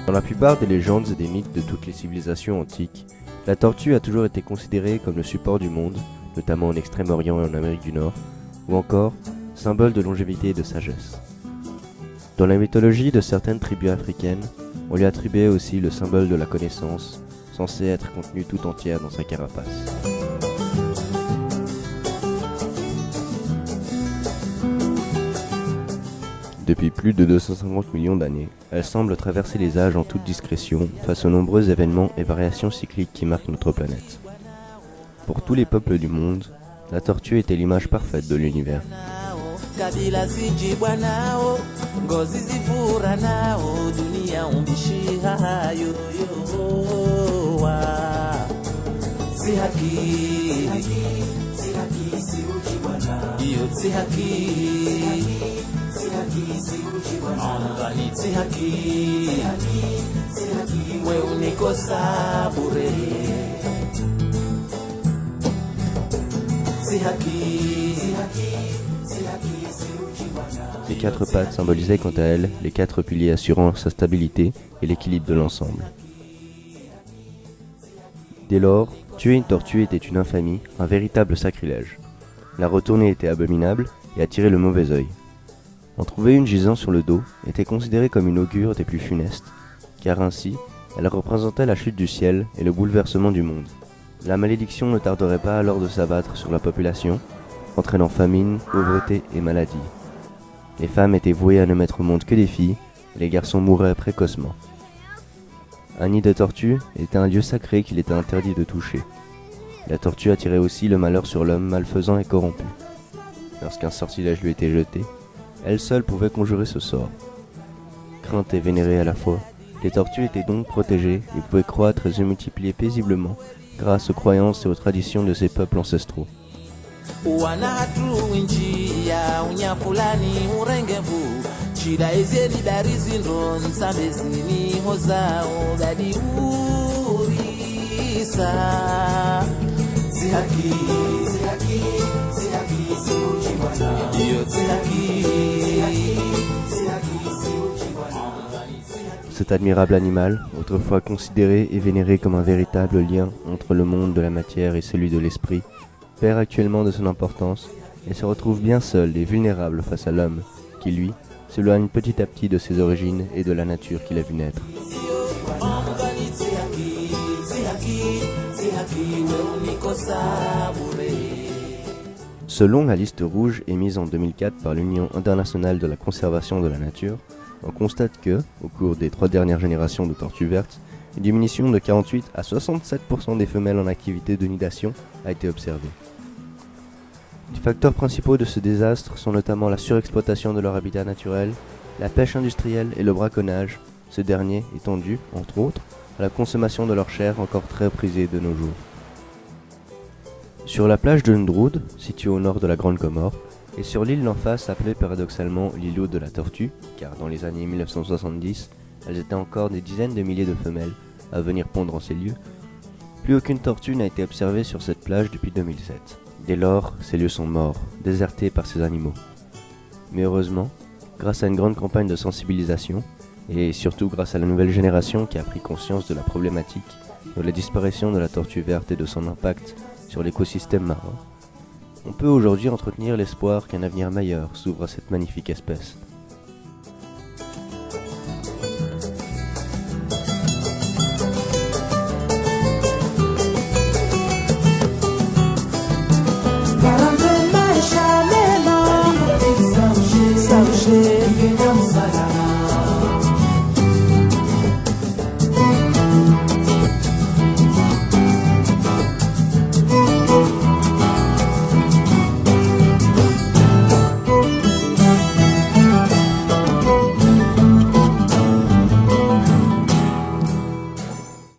Dans la plupart des légendes et des mythes de toutes les civilisations antiques, la tortue a toujours été considérée comme le support du monde, notamment en Extrême-Orient et en Amérique du Nord, ou encore symbole de longévité et de sagesse. Dans la mythologie de certaines tribus africaines, on lui attribuait aussi le symbole de la connaissance, censé être contenue tout entière dans sa carapace. Depuis plus de 250 millions d'années, elle semble traverser les âges en toute discrétion face aux nombreux événements et variations cycliques qui marquent notre planète. Pour tous les peuples du monde, la tortue était l'image parfaite de l'univers. Les quatre pattes symbolisaient quant à elles les quatre piliers assurant sa stabilité et l'équilibre de l'ensemble. Dès lors, tuer une tortue était une infamie, un véritable sacrilège. La retourner était abominable et attirait le mauvais œil. En trouver une gisant sur le dos était considéré comme une augure des plus funestes, car ainsi, elle représentait la chute du ciel et le bouleversement du monde. La malédiction ne tarderait pas alors de s'abattre sur la population, entraînant famine, pauvreté et maladie. Les femmes étaient vouées à ne mettre au monde que des filles, et les garçons mouraient précocement. Un nid de tortue était un lieu sacré qu'il était interdit de toucher. La tortue attirait aussi le malheur sur l'homme malfaisant et corrompu. Lorsqu'un sortilège lui était jeté, elle seule pouvait conjurer ce sort. Craintes et vénérées à la fois, les tortues étaient donc protégées et pouvaient croître et se multiplier paisiblement grâce aux croyances et aux traditions de ces peuples ancestraux. Cet admirable animal, autrefois considéré et vénéré comme un véritable lien entre le monde de la matière et celui de l'esprit, perd actuellement de son importance et se retrouve bien seul et vulnérable face à l'homme, qui lui, s'éloigne petit à petit de ses origines et de la nature qu'il a vu naître. Selon la liste rouge émise en 2004 par l'Union internationale de la conservation de la nature, on constate que, au cours des 3 dernières générations de tortues vertes, une diminution de 48 à 67% des femelles en activité de nidation a été observée. Les facteurs principaux de ce désastre sont notamment la surexploitation de leur habitat naturel, la pêche industrielle et le braconnage, ce dernier étant dû, entre autres, à la consommation de leur chair encore très prisée de nos jours. Sur la plage de Ndroud, située au nord de la Grande Comore, et sur l'île d'en face appelée paradoxalement l'îlot de la tortue, car dans les années 1970, elles étaient encore des dizaines de milliers de femelles à venir pondre en ces lieux, plus aucune tortue n'a été observée sur cette plage depuis 2007. Dès lors, ces lieux sont morts, désertés par ces animaux. Mais heureusement, grâce à une grande campagne de sensibilisation, et surtout grâce à la nouvelle génération qui a pris conscience de la problématique, de la disparition de la tortue verte et de son impact sur l'écosystème marin, on peut aujourd'hui entretenir l'espoir qu'un avenir meilleur s'ouvre à cette magnifique espèce.